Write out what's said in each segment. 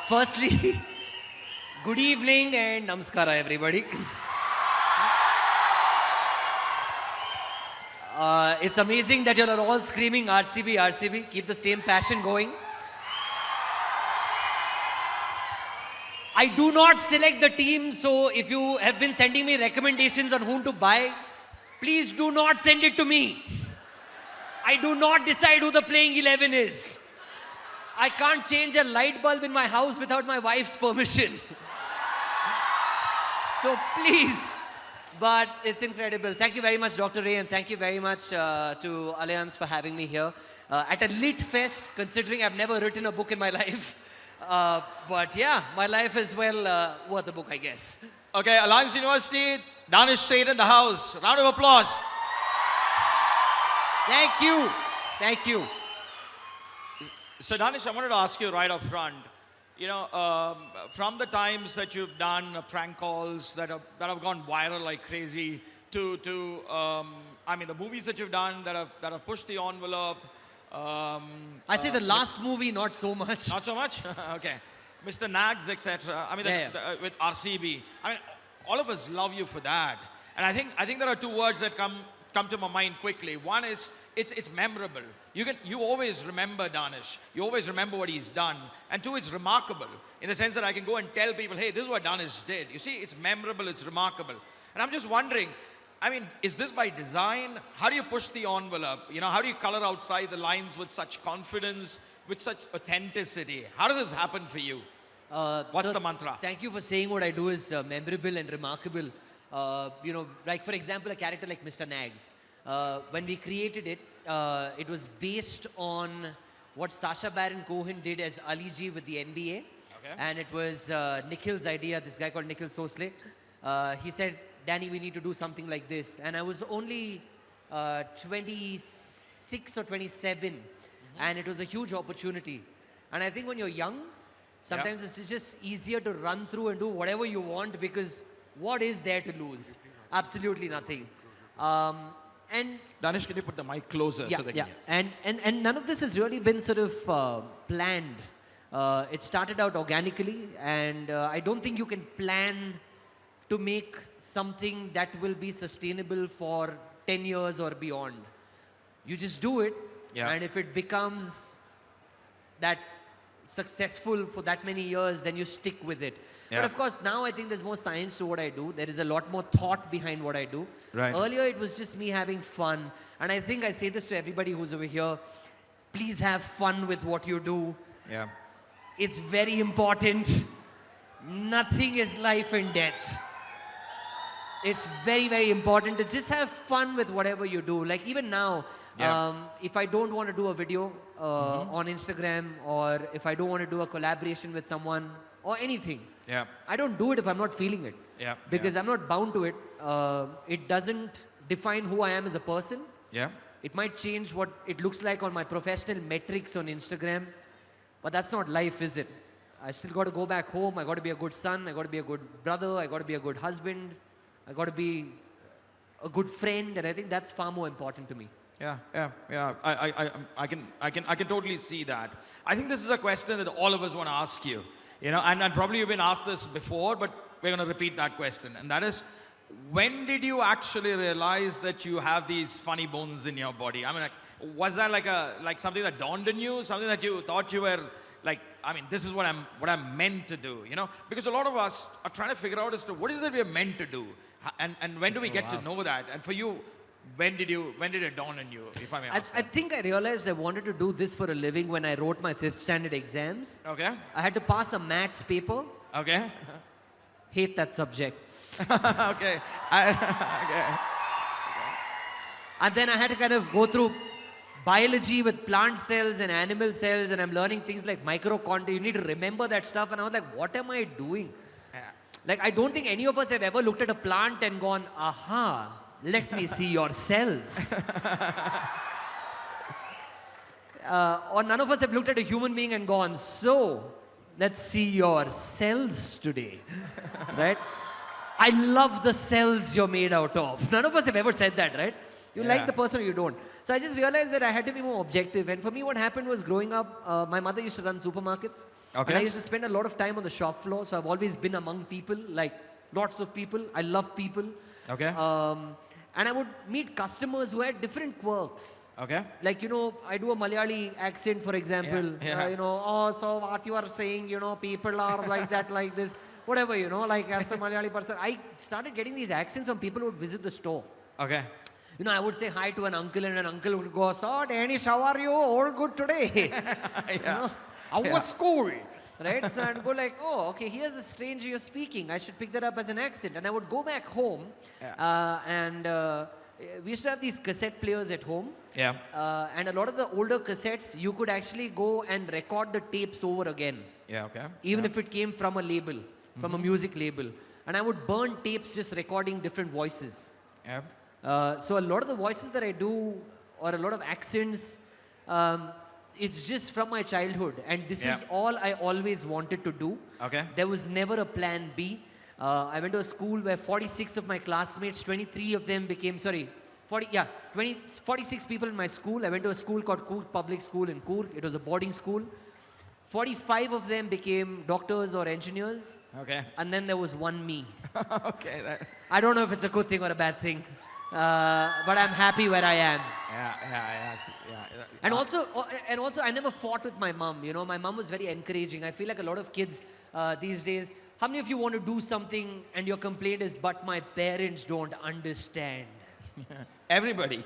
Firstly, good evening and namaskara, everybody. It's amazing that you are all screaming RCB, RCB. Keep the same passion going. I do not select the team, so if you have been sending me recommendations on whom to buy, please do not send it to me. I do not decide who the playing 11 is. I can't change a light bulb in my house without my wife's permission. So please, but it's incredible. Thank you very much, Dr. Ray, and thank you very much to Allianz for having me here at a lit fest, considering I've never written a book in my life. But yeah, my life is well worth a book, I guess. Okay, Alliance University, Danish Sait in the house. Round of applause. Thank you. Thank you. So Danish, I wanted to ask you right up front, you know, from the times that you've done prank calls that have gone viral like crazy to I mean, the movies that you've done that have pushed the envelope. I'd say the last movie, not so much. Not so much? Okay. Mr. Nags, etc. I mean, with RCB. I mean, all of us love you for that. And I think there are two words that come to my mind quickly. One is, it's memorable. You always remember Danish. You always remember what he's done. And two, it's remarkable. In the sense that I can go and tell people, hey, this is what Danish did. You see, it's memorable, it's remarkable. And I'm just wondering, I mean, is this by design? How do you push the envelope? You know, how do you color outside the lines with such confidence, with such authenticity? How does this happen for you? What's the mantra? Thank you for saying what I do is memorable and remarkable. You know, like for example, a character like Mr. Nags. When we created it, it was based on what Sacha Baron Cohen did as Ali G with the NBA. Okay. And it was Nikhil's idea, this guy called Nikhil Sosle. He said, Danny, we need to do something like this. And I was only 26 or 27. And it was a huge opportunity. And I think when you're young, sometimes it's just easier to run through and do whatever you want, because what is there to lose? Absolutely nothing. And Danish, can you put the mic closer so they can hear? And none of this has really been sort of planned. It started out organically, and I don't think you can plan to make something that will be sustainable for 10 years or beyond. You just do it, and if it becomes that successful for that many years, then you stick with it. But of course, now I think there's more science to what I do. There is a lot more thought behind what I do. Right. Earlier, it was just me having fun. And I think I say this to everybody who's over here. Please have fun with what you do. Yeah. It's very important. Nothing is life and death. It's very, very important to just have fun with whatever you do. Like even now, if I don't want to do a video on Instagram, or if I don't want to do a collaboration with someone or anything, I don't do it if I'm not feeling it. Because I'm not bound to it. It doesn't define who I am as a person. It might change what it looks like on my professional metrics on Instagram, but that's not life, is it? I still got to go back home. I got to be a good son. I got to be a good brother. I got to be a good husband. I got to be a good friend, and I think that's far more important to me. I can totally see that. I think this is a question that all of us want to ask you. You know, and probably you've been asked this before, but we're going to repeat that question. And that is, when did you actually realize that you have these funny bones in your body? I mean, like, was that like something that dawned on you? Something that you thought you were like, I mean, this is what I'm meant to do, you know? Because a lot of us are trying to figure out as to what is it we're meant to do? And when do we get to know that? And for you, when did it dawn on you, if I may ask? I think I realized I wanted to do this for a living when I wrote my 5th standard exams. Okay. I had to pass a maths paper. Okay. Hate that subject. Okay. Okay. And then I had to kind of go through biology with plant cells and animal cells, and I'm learning things like mitochondria. You need to remember that stuff. And I was like, what am I doing? Like, I don't think any of us have ever looked at a plant and gone, aha, let me see your cells. Or none of us have looked at a human being and gone, so, let's see your cells today. Right? I love the cells you're made out of. None of us have ever said that, right? You like the person or you don't. So I just realized that I had to be more objective. And for me, what happened was growing up, my mother used to run supermarkets. Okay. And I used to spend a lot of time on the shop floor. So I've always been among people, like lots of people. I love people. Okay. And I would meet customers who had different quirks. Okay. Like, I do a Malayali accent, for example. Yeah. Oh, so what you are saying, people are like that, like this. Whatever, like as a Malayali person. I started getting these accents from people who would visit the store. Okay. I would say hi to an uncle and an uncle would go, so Danish, how are you? All good today. How was school? Right? So I'd go like, oh, okay, here's a stranger you're speaking. I should pick that up as an accent. And I would go back home and we used to have these cassette players at home. Yeah. And a lot of the older cassettes, you could actually go and record the tapes over again. Yeah, okay. Even if it came from a label, from a music label. And I would burn tapes just recording different voices. Yeah. So a lot of the voices that I do, or a lot of accents, it's just from my childhood. And this is all I always wanted to do. Okay. There was never a plan B. I went to a school where 46 of my classmates, 23 of them became, 46 people in my school. I went to a school called Coorg Public School in Coorg. It was a boarding school. 45 of them became doctors or engineers. Okay. And then there was one me. Okay. I don't know if it's a good thing or a bad thing. But I'm happy where I am. Yeah. And also, I never fought with my mom. My mom was very encouraging. I feel like a lot of kids these days, how many of you want to do something and your complaint is, but my parents don't understand? Everybody.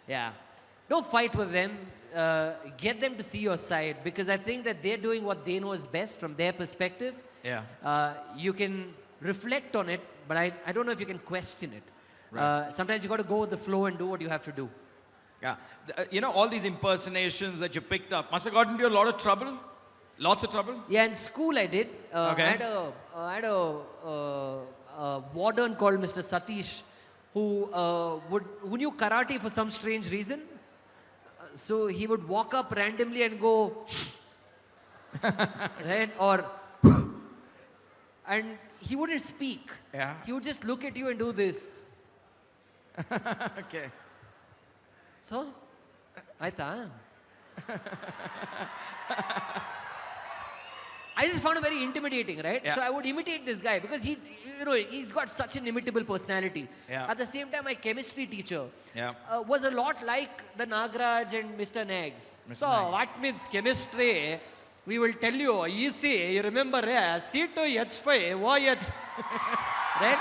Yeah. Don't fight with them. Get them to see your side, because I think that they're doing what they know is best from their perspective. Yeah. You can reflect on it, but I don't know if you can question it. Right. Sometimes you got to go with the flow and do what you have to do. Yeah. All these impersonations that you picked up must have gotten you a lot of trouble? Lots of trouble? Yeah, in school I did. Okay. I had a warden called Mr. Satish who knew karate for some strange reason. So he would walk up randomly and go, right? Or, and he wouldn't speak. Yeah. He would just look at you and do this. Okay. So, aita. I just found it very intimidating, right? Yeah. So I would imitate this guy because he's got such an imitable personality. Yeah. At the same time, my chemistry teacher Yeah. was a lot like the Nagraj and Mr. Nags. Mr. So Nags. what means chemistry? We will tell you, easy, you remember, C to H5, OH. Right?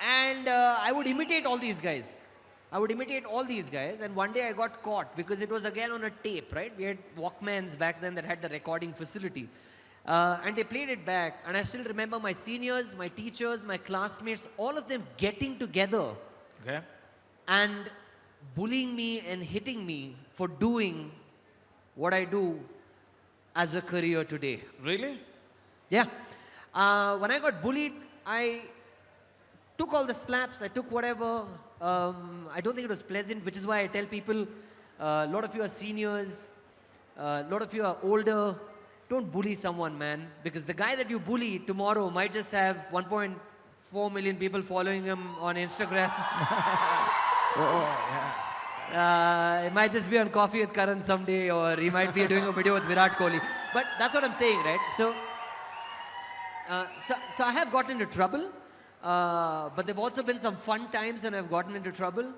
And I would imitate all these guys. And one day I got caught because it was again on a tape, right? We had Walkmans back then that had the recording facility. And they played it back. And I still remember my seniors, my teachers, my classmates, all of them getting together Okay. and bullying me and hitting me for doing what I do as a career today. Really? Yeah. When I got bullied, I took all the slaps, I took whatever. I don't think it was pleasant, which is why I tell people, a lot of you are seniors, a lot of you are older. Don't bully someone, man. Because the guy that you bully tomorrow might just have 1.4 million people following him on Instagram. It might just be on Coffee with Karan someday, or he might be doing a video with Virat Kohli. But that's what I'm saying, right? So I have gotten into trouble. But there have also been some fun times when I've gotten into trouble.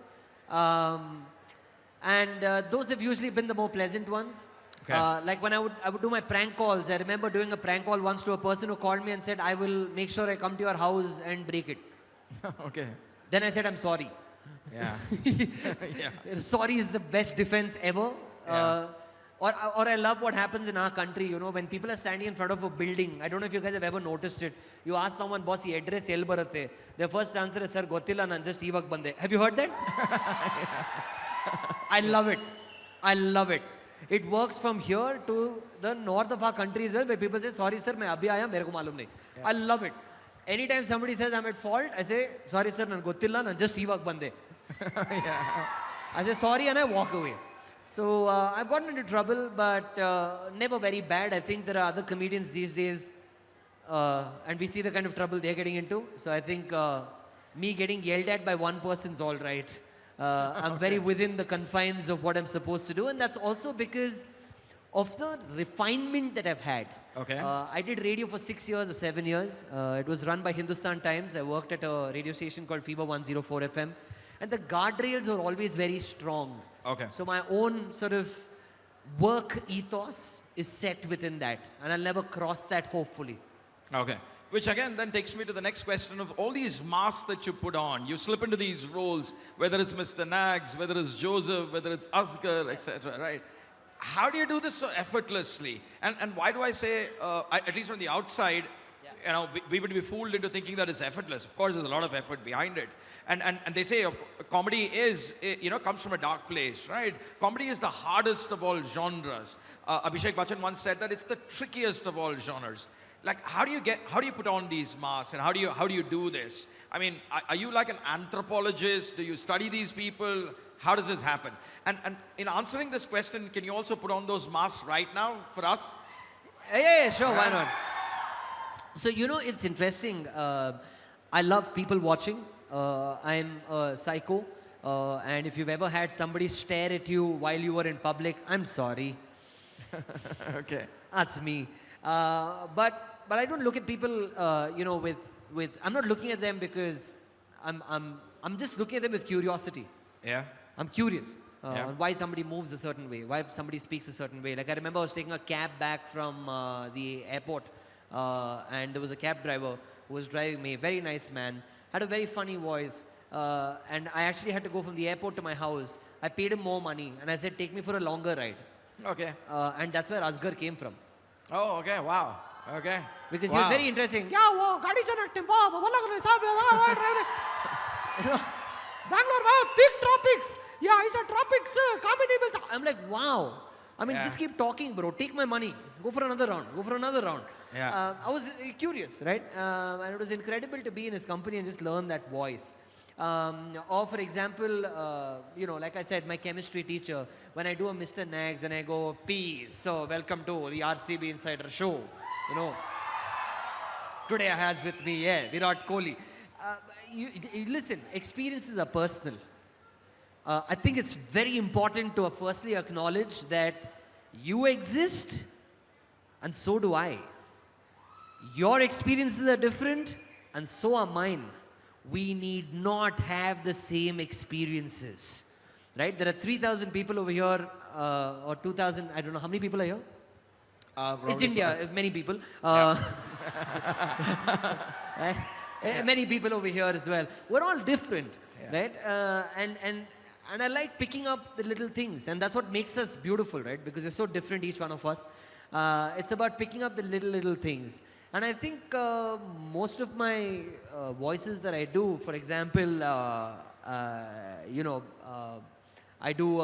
And those have usually been the more pleasant ones. Okay. Like when I would do my prank calls. I remember doing a prank call once to a person who called me and said, I will make sure I come to your house and break it. Okay. Then I said, I'm sorry. Yeah. Yeah. Sorry is the best defense ever. Yeah. Or I love what happens in our country, when people are standing in front of a building. I don't know if you guys have ever noticed it. You ask someone, boss, your address el baratte. Their first answer is, sir, gottilla nan just ivak bande. Have you heard that? I love it. It works from here to the north of our country as well, where people say, sorry sir, main abhi aaya, mere ko malum nahi. I love it. Anytime somebody says I'm at fault, I say, sorry sir, nan gottilla nan just ivak bande. Yeah. I say sorry and I walk away. So I've gotten into trouble, but never very bad. I think there are other comedians these days, and we see the kind of trouble they're getting into. So I think me getting yelled at by one person's all right. I'm very within the confines of what I'm supposed to do, and that's also because of the refinement that I've had. Okay. I did radio for 6 years or 7 years. It was run by Hindustan Times. I worked at a radio station called Fever 104 FM. And the guardrails were always very strong. Okay. So my own sort of work ethos is set within that. And I'll never cross that, hopefully. Okay. Which again then takes me to the next question of all these masks that you put on. You slip into these roles, whether it's Mr. Nags, whether it's Joseph, whether it's Asghar, etc. Right? How do you do this so effortlessly? And why do I say, at least from the outside, you know, we would be fooled into thinking that it's effortless. Of course, there's a lot of effort behind it. And they say comedy is, you know, comes from a dark place, right? Comedy is the hardest of all genres. Abhishek Bachchan once said that it's the trickiest of all genres. Like, how do you put on these masks, and how do you do this? I mean, are you like an anthropologist? Do you study these people? How does this happen? And in answering this question, can you also put on those masks right now for us? Yeah, sure, why not? So, you know, it's interesting. I love people watching. I'm a psycho. And if you've ever had somebody stare at you while you were in public, I'm sorry. Okay. That's me. But I don't look at people, you know, with I'm not looking at them because I'm just looking at them with curiosity. Yeah. I'm curious Yeah. on why somebody moves a certain way, why somebody speaks a certain way. Like I remember I was taking a cab back from the airport, and there was a cab driver who was driving me, very nice man, had a very funny voice, and I actually had to go from the airport to my house. I paid him more money, and I said, take me for a longer ride. Okay. And that's where Asghar came from. Oh, okay. Wow. Okay. Because Wow. he was very interesting. Yeah, wo gadi chanakte ba, you know, Bangalore, big tropics. Yeah, it's a tropics. I'm like, wow. I mean, Yeah. just keep talking, bro. Take my money. Go for another round. Go for another round. Yeah. I was curious, right? And it was incredible to be in his company and just learn that voice. Or for example, you know, like I said, my chemistry teacher, when I do a Mr. Nags and I go, peace, so welcome to the RCB Insider Show, you know. Today I has with me, yeah, Virat Kohli. Listen, experiences are personal. I think it's very important to firstly acknowledge that you exist and so do I. Your experiences are different and so are mine. We need not have the same experiences, right? There are 3,000 people over here, or 2,000, I don't know, how many people are here? It's India, many people. Right? Many people over here as well. We're all different, right? And I like picking up the little things, and that's what makes us beautiful, right? Because we're so different, each one of us. It's about picking up the little things. And I think most of my voices that I do, for example, you know, I do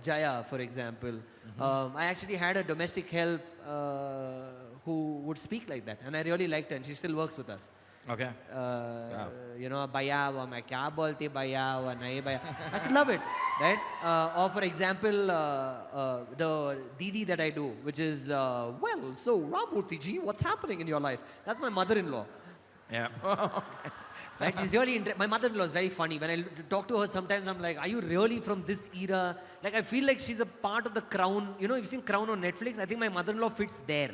Jaya, for example. I actually had a domestic help who would speak like that, and I really liked her, and she still works with us. Okay. You know, bhaiya, wa main kya bolte bhaiya, wa nahi bhaiya. I should love it, right? Or for example, the Didi that I do, which is, well, so Ramurthy ji, what's happening in your life? That's my mother-in-law. Yeah. Right? She's really, my mother-in-law is very funny. When I talk to her, sometimes I'm like, are you really from this era? Like, I feel like she's a part of the Crown. You know, you've seen Crown on Netflix? I think my mother-in-law fits there.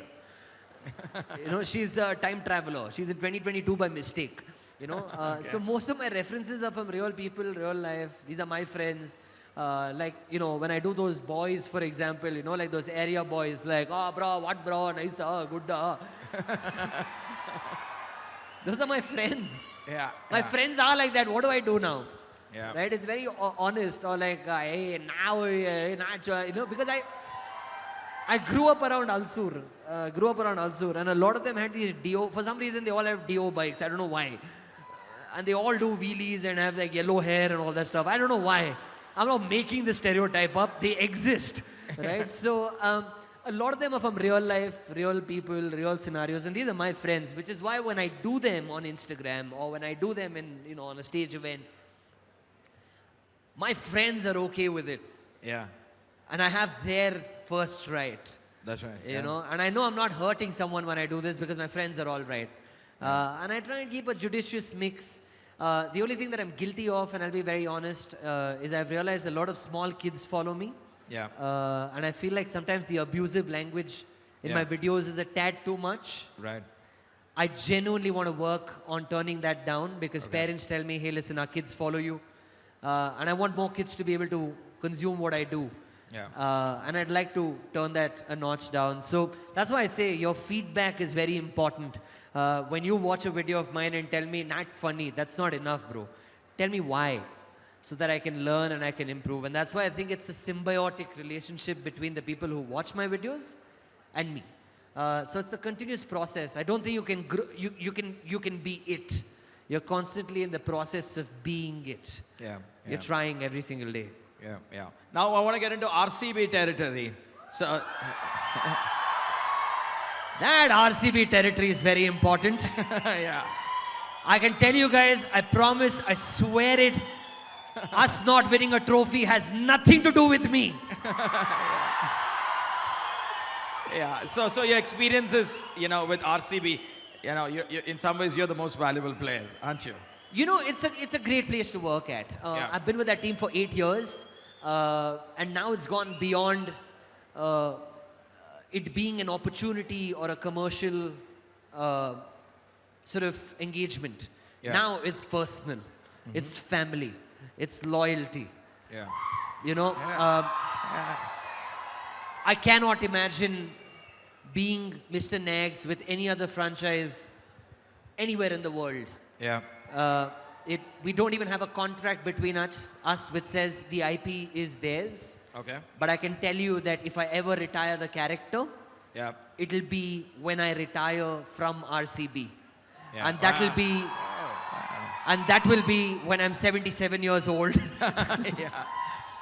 You know, she's a time traveler. She's in 2022 by mistake. You know, so most of my references are from real people, real life. These are my friends. Like, you know, when I do those boys, for example, you know, like those area boys, like, oh, bro, what, bro, nice, good, Those are my friends. Yeah. My friends are like that. What do I do now? Yeah. Right? It's very honest. Or like, hey, now, you know, because I grew up around Alsur. And a lot of them had these DO. For some reason, they all have DO bikes. I don't know why. And they all do wheelies and have like yellow hair and all that stuff. I don't know why. I'm not making the stereotype up. They exist. Right? So, a lot of them are from real life, real people, real scenarios. And these are my friends, which is why when I do them on Instagram or when I do them in, you know, on a stage event, my friends are okay with it. Yeah. And I have their first right. That's right. You know, and I know I'm not hurting someone when I do this because my friends are all right. And I try and keep a judicious mix. The only thing that I'm guilty of, and I'll be very honest, is I've realized a lot of small kids follow me. Yeah. And I feel like sometimes the abusive language in my videos is a tad too much. Right. I genuinely want to work on turning that down because parents tell me, hey, listen, our kids follow you. And I want more kids to be able to consume what I do. Yeah. And I'd like to turn that a notch down. So that's why I say your feedback is very important. When you watch a video of mine and tell me, not funny, that's not enough, bro. Tell me why, so that I can learn and I can improve. And that's why I think it's a symbiotic relationship between the people who watch my videos and me. So it's a continuous process. I don't think you can you can be it. You're constantly in the process of being it. Yeah. You're trying every single day. Yeah. Yeah. Now I want to get into RCB territory. So. That RCB territory is very important. Yeah. I can tell you guys, I promise, I swear it, us not winning a trophy has nothing to do with me. Yeah. So your experiences, with RCB, you in some ways you're the most valuable player, aren't you? You know, it's a great place to work at. I've been with that team for 8 years, and now it's gone beyond it being an opportunity or a commercial sort of engagement. Yeah. Now it's personal, it's family, it's loyalty. Yeah. I cannot imagine being Mr. Nags with any other franchise anywhere in the world. Yeah. We don't even have a contract between us which says the IP is theirs. Okay. But I can tell you that if I ever retire the character, Yeah. it'll be when I retire from RCB. Yeah. And that will be, and that will be when I'm 77 years old. Yeah.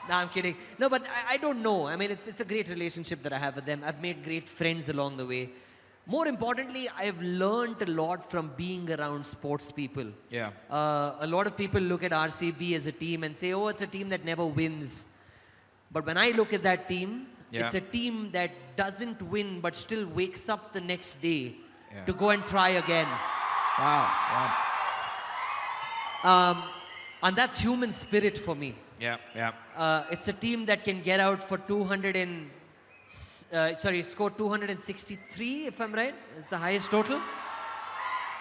No, I'm kidding. No, but I don't know. I mean, it's a great relationship that I have with them. I've made great friends along the way. More importantly, I've learned a lot from being around sports people. Yeah. A lot of people look at RCB as a team and say, oh, it's a team that never wins. But when I look at that team, it's a team that doesn't win but still wakes up the next day to go and try again. Wow. And that's human spirit for me. Yeah. Yeah. It's a team that can get out for score 263, if I'm right. It's the highest total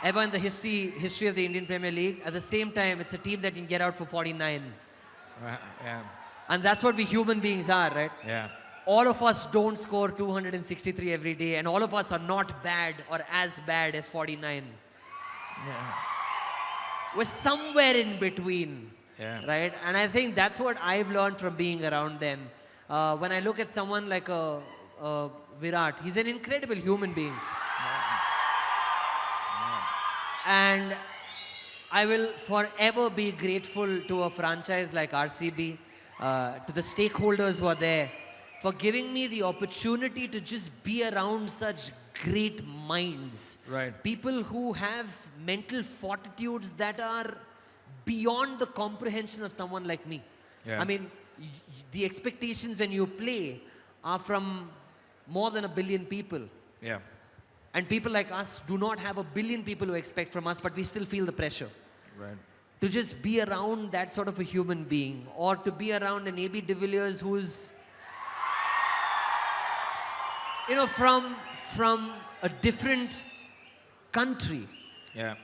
ever in the history of the Indian Premier League. At the same time, it's a team that can get out for 49. Yeah. And that's what we human beings are, right? Yeah. All of us don't score 263 every day, and all of us are not bad or as bad as 49. Yeah. We're somewhere in between, right? And I think that's what I've learned from being around them. When I look at someone like Virat, he's an incredible human being. And I will forever be grateful to a franchise like RCB, to the stakeholders who are there, for giving me the opportunity to just be around such great minds. Right. People who have mental fortitudes that are beyond the comprehension of someone like me. Yeah. I mean, the expectations when you play are from more than 1 billion people. Yeah. And people like us do not have 1 billion people who expect from us, but we still feel the pressure. Right. To just be around that sort of a human being, or to be around an AB de Villiers who's, from a different country, Yeah.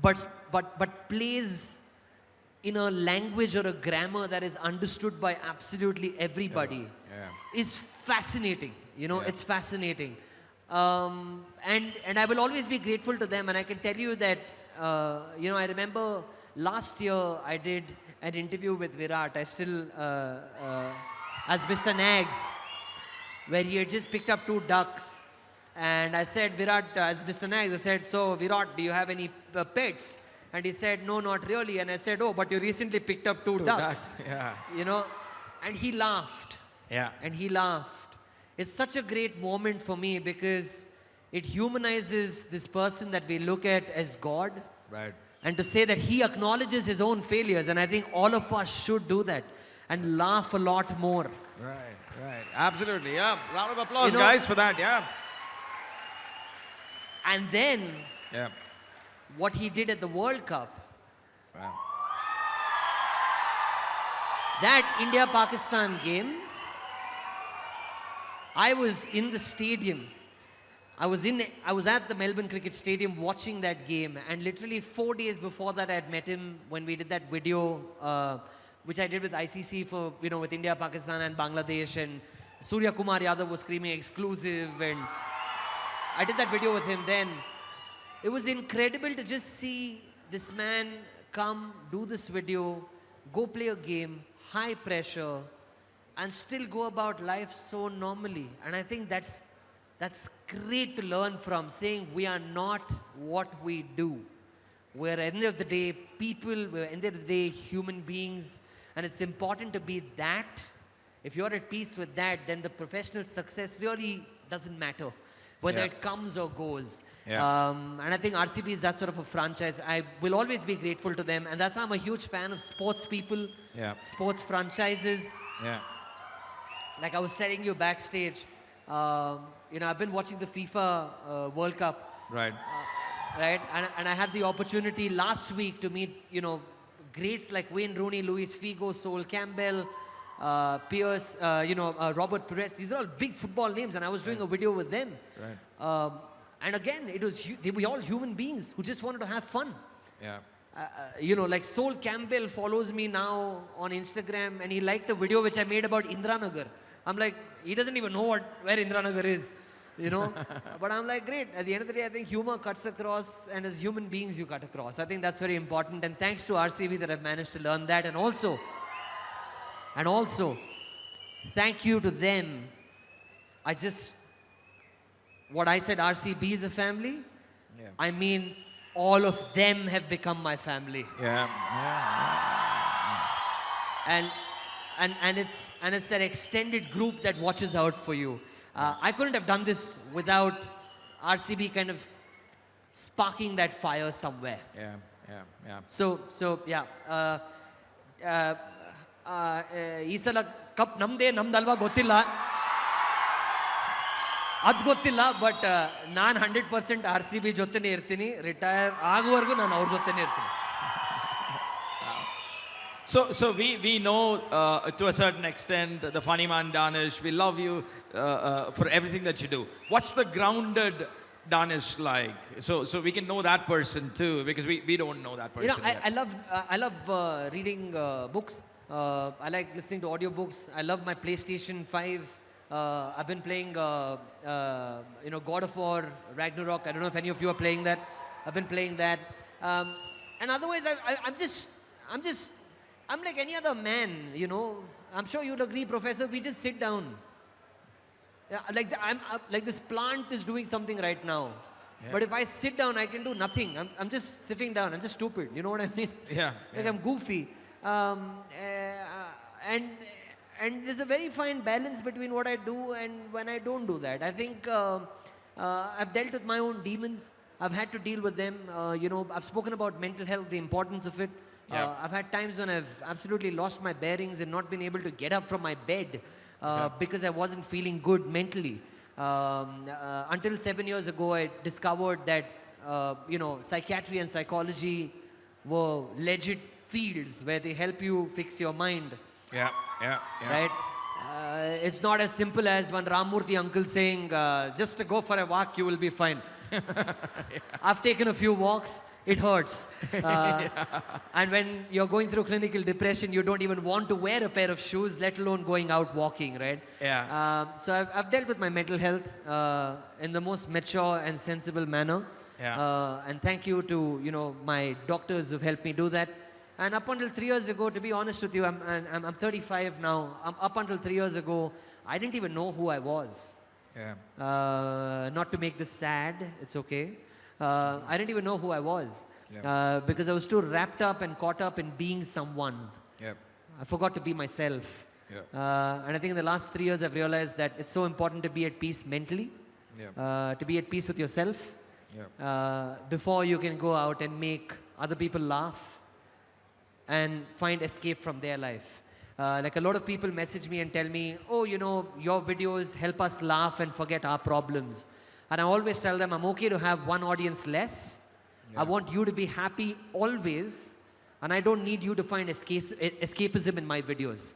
but plays in a language or a grammar that is understood by absolutely everybody, is fascinating. It's fascinating. And I will always be grateful to them. And I can tell you that, I remember last year I did an interview with Virat. I still, as Mr. Nags, where he had just picked up 2 ducks. And I said, Virat, as Mr. Nags, I said, so Virat, do you have any pets? And he said, no, not really. And I said, oh, but you recently picked up 2 ducks. Yeah. And he laughed. Yeah. And he laughed. It's such a great moment for me because it humanizes this person that we look at as God. Right. And to say that he acknowledges his own failures. And I think all of us should do that and laugh a lot more. Right. Absolutely. Yeah. Round of applause, guys, for that. Yeah. And then what he did at the World Cup Wow. That India-Pakistan game, I was in the stadium. I was at the Melbourne Cricket Stadium watching that game, and literally 4 days before that, I had met him when we did that video, which I did with ICC for, with India, Pakistan, and Bangladesh, and Surya Kumar Yadav was screaming exclusive, and I did that video with him then. It was incredible to just see this man come, do this video, go play a game, high pressure, and still go about life so normally. And I think that's great to learn from, saying we are not what we do. We're at the end of the day people, we're at the end of the day human beings, and it's important to be that. If you're at peace with that, then the professional success really doesn't matter, whether it comes or goes. Yeah. And I think RCB is that sort of a franchise. I will always be grateful to them, and that's why I'm a huge fan of sports people, sports franchises. Yeah. Like I was telling you backstage, I've been watching the FIFA World Cup. Right. Right? And I had the opportunity last week to meet, greats like Wayne Rooney, Luis Figo, Sol Campbell, Pierce, Robert Perez. These are all big football names, and I was doing a video with them. Right. And again, they were all human beings who just wanted to have fun. Yeah. Like Sol Campbell follows me now on Instagram, and he liked a video which I made about Indranagar. I'm like, he doesn't even know where Indranagar is, But I'm like, great. At the end of the day, I think humor cuts across, and as human beings, you cut across. I think that's very important, and thanks to RCB that I've managed to learn that, and also, thank you to them. What I said, RCB is a family. Yeah. I mean, all of them have become my family. Yeah. And it's that extended group that watches out for you. I couldn't have done this without RCB kind of sparking that fire somewhere. Yeah. So yeah. ಈ ಸಲ cup ನಮ್ದೇ ನಮ್ದಲ್ವಾ ಗೊತ್ತಿಲ್ಲ, ಅದು ಗೊತ್ತಿಲ್ಲ, but ನಾನು 100% RCB ಜೊತೆನೇ ಇರ್ತೀನಿ. Retire ಆಗುವವರೆಗೂ ನಾನು ಅವ್ರ ಜೊತೆನೇ ಇರ್ತೀನಿ. So we know to a certain extent the funny man Danish. We love you for everything that you do. What's the grounded Danish like? So we can know that person too, because we don't know that person. I love reading books. I like listening to audiobooks. I love my PlayStation 5. I've been playing God of War, Ragnarok. I don't know if any of you are playing that. I've been playing that. And otherwise, I'm like any other man, I'm sure you'll agree, Professor. We just sit down. Like this plant is doing something right now. Yeah. But if I sit down, I can do nothing. I'm just sitting down. I'm just stupid. You know what I mean? Yeah. Like I'm goofy. And there's a very fine balance between what I do and when I don't do that. I think I've dealt with my own demons. I've had to deal with them. I've spoken about mental health, the importance of it. I've had times when I've absolutely lost my bearings and not been able to get up from my bed because I wasn't feeling good mentally. Until 7 years ago, I discovered that, psychiatry and psychology were legit fields where they help you fix your mind. Yeah. Right? It's not as simple as one Ramurthy uncle saying, just go for a walk, you will be fine. I've taken a few walks. It hurts. And when you're going through clinical depression, you don't even want to wear a pair of shoes, let alone going out walking, right? Yeah. So I've dealt with my mental health in the most mature and sensible manner. Yeah. And thank you to, my doctors who've helped me do that. And up until 3 years ago, to be honest with you, I'm 35 now. Up until 3 years ago, I didn't even know who I was. Yeah. Not to make this sad, it's okay. I didn't even know who I was. Because I was too wrapped up and caught up in being someone. Yep. I forgot to be myself. And I think in the last 3 years I've realized that it's so important to be at peace mentally. To be at peace with yourself. Before you can go out and make other people laugh and find escape from their life. Like a lot of people message me and tell me, oh, your videos help us laugh and forget our problems. And I always tell them, I'm okay to have one audience less. I want you to be happy always, And I don't need you to find escapism in my videos.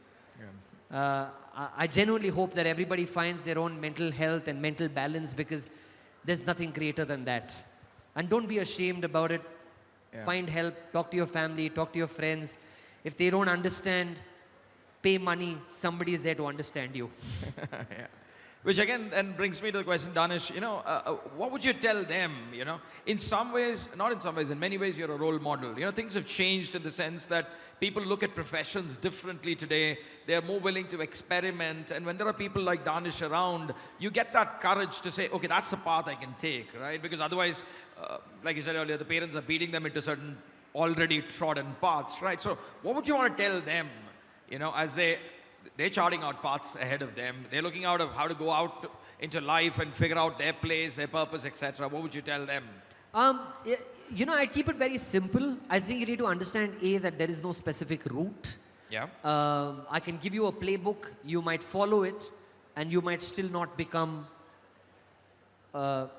I genuinely hope that everybody finds their own mental health and mental balance, because there's nothing greater than that. And don't be ashamed about it. Find help, talk to your family, talk to your friends. If they don't understand, pay money, somebody is there to understand you. Yeah. Which again then brings me to the question, Danish, what would you tell them, In some ways, not in some ways, in many ways you're a role model. Things have changed in the sense that people look at professions differently today. They're more willing to experiment. And when there are people like Danish around, you get that courage to say, okay, that's the path I can take, right? Because otherwise, like you said earlier, the parents are beating them into certain already trodden paths, right? So what would you want to tell them, as they're charting out paths ahead of them. They're looking out of how to go out into life and figure out their place, their purpose, etc. What would you tell them? I keep it very simple. I think you need to understand, that there is no specific route. Yeah. I can give you a playbook. You might follow it, and you might still not become the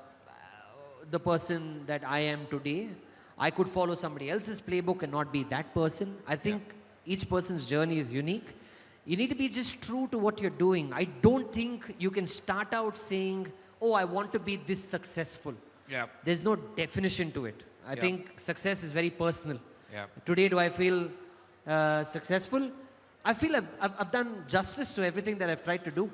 person that I am today. I could follow somebody else's playbook and not be that person. I think each person's journey is unique. You need to be just true to what you're doing. I don't think you can start out saying, oh, I want to be this successful. Yeah. There's no definition to it. I think success is very personal. Yeah. Today, do I feel successful? I feel I've done justice to everything that I've tried to do.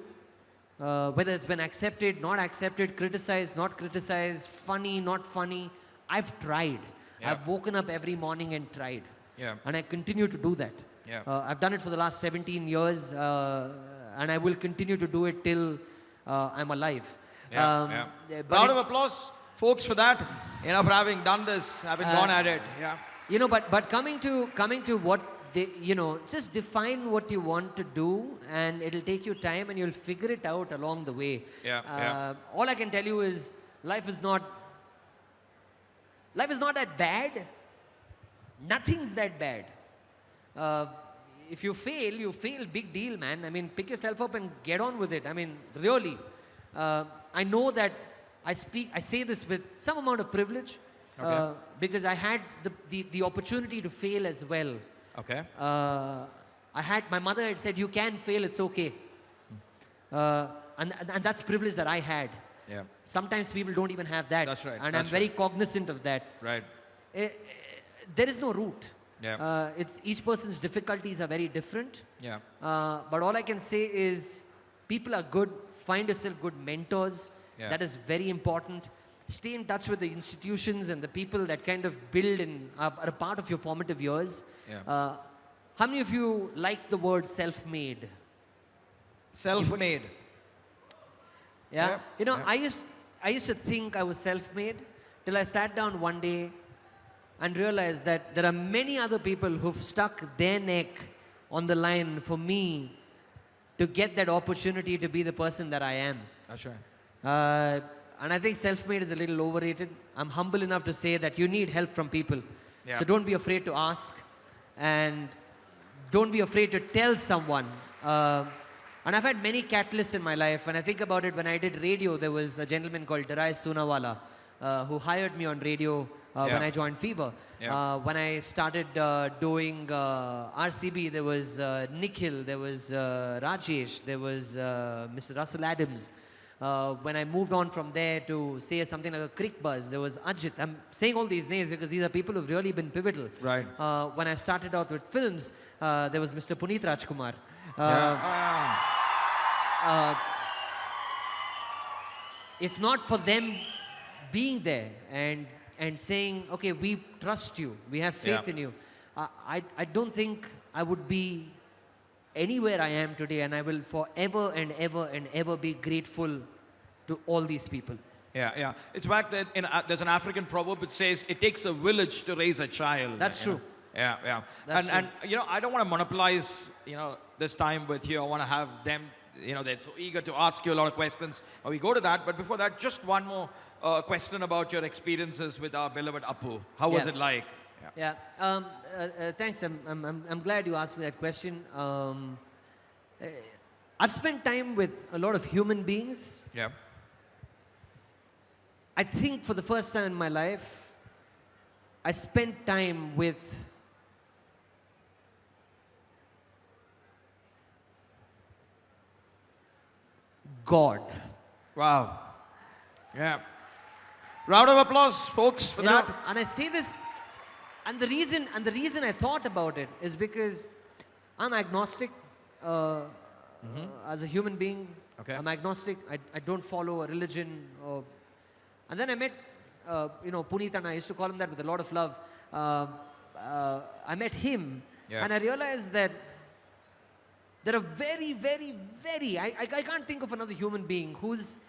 Whether it's been accepted, not accepted, criticized, not criticized, funny, not funny. I've tried. Yeah. I've woken up every morning and tried. Yeah. And I continue to do that. Yeah. I've done it for the last 17 years, and I will continue to do it till I'm alive. Round of applause, folks, for that. For having done this, having gone at it. Yeah. But coming to what they, just define what you want to do, and it'll take you time, and you'll figure it out along the way. All I can tell you is life is not that bad. Nothing's that bad. If you fail, big deal, man. I mean, pick yourself up and get on with it. I mean, really. I know that I say this with some amount of privilege, because I had the opportunity to fail as well. Okay. My mother had said, you can fail, it's okay. And that's privilege that I had. Yeah. Sometimes people don't even have that. That's right. And I'm very cognizant of that. Right. There is no route. Yeah. Each person's difficulties are very different. Yeah. But all I can say is people are good. Find yourself good mentors. Yeah. That is very important. Stay in touch with the institutions and the people that kind of build and are a part of your formative years. Yeah. How many of you like the word self-made? Self-made. Yeah. I used to think I was self-made till I sat down one day and realized that there are many other people who've stuck their neck on the line for me to get that opportunity to be the person that I am. That's right. And I think self-made is a little overrated. I'm humble enough to say that you need help from people. Yeah. So don't be afraid to ask, and don't be afraid to tell someone. And I've had many catalysts in my life. When I think about it, when I did radio, there was a gentleman called Danish Sait who hired me on radio when I joined Fever. Yeah. When I started doing RCB, there was Nikhil, there was Rajesh, there was Mr. Russell Adams. When I moved on from there to say something like a Crick Buzz, there was Ajit. I'm saying all these names because these are people who've really been pivotal. Right. When I started out with films, there was Mr. Puneet Rajkumar. If not for them being there and saying, okay, we trust you, we have faith in you, I don't think I would be anywhere I am today, and I will forever and ever and ever be grateful to all these people. Yeah. It's back that there's an African proverb that says it takes a village to raise a child. That's true. Yeah. That's and I don't want to monopolize this time with you. I want to have them. They're so eager to ask you a lot of questions. We go to that, but before that, just one more question about your experiences with our beloved Appu. How was it like? Yeah. Thanks. I'm glad you asked me that question. I've spent time with a lot of human beings. Yeah. I think for the first time in my life, I spent time with God. Wow. Yeah. Round of applause, folks, for You that. know, and I say this, and the reason I thought about it is because I'm agnostic as a human being. Okay. I'm agnostic. I don't follow a religion. And then I met, Puneet, and I used to call him that with a lot of love. I met him, Yeah. and I realized that there are very, very, very, I can't think of another human being who's